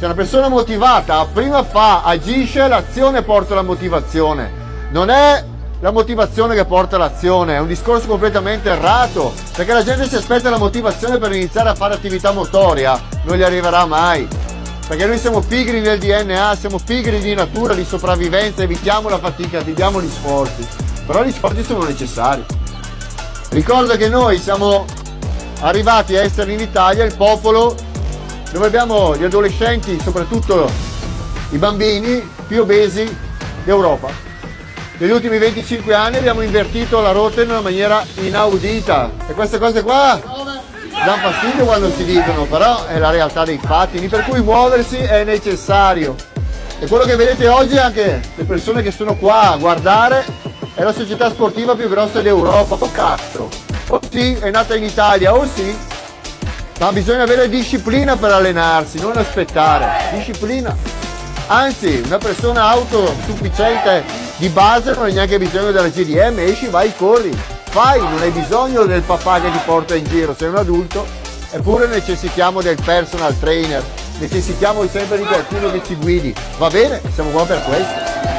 Se una persona motivata prima fa, agisce, l'azione porta la motivazione. Non è la motivazione che porta l'azione, è un discorso completamente errato, perché la gente si aspetta la motivazione per iniziare a fare attività motoria, non gli arriverà mai. Perché noi siamo pigri nel DNA, siamo pigri di natura, di sopravvivenza, evitiamo la fatica, evitiamo gli sforzi. Però gli sforzi sono necessari. Ricordo che noi siamo arrivati a essere in Italia il popolo dove abbiamo gli adolescenti, soprattutto i bambini, più obesi d'Europa. Negli ultimi 25 anni abbiamo invertito la rotta in una maniera inaudita. E queste cose qua danno fastidio quando si dicono, però è la realtà dei fatti, per cui muoversi è necessario. E quello che vedete oggi, anche le persone che sono qua a guardare, è la società sportiva più grossa d'Europa. Oh cazzo! Oh sì, è nata in Italia, oh sì! Ma bisogna avere disciplina per allenarsi, non aspettare. Disciplina. Anzi, una persona autosufficiente di base non hai neanche bisogno della GDM, esci, vai, corri. Fai, non hai bisogno del papà che ti porta in giro, sei un adulto, eppure necessitiamo del personal trainer, necessitiamo sempre di qualcuno che ci guidi. Va bene, siamo qua per questo.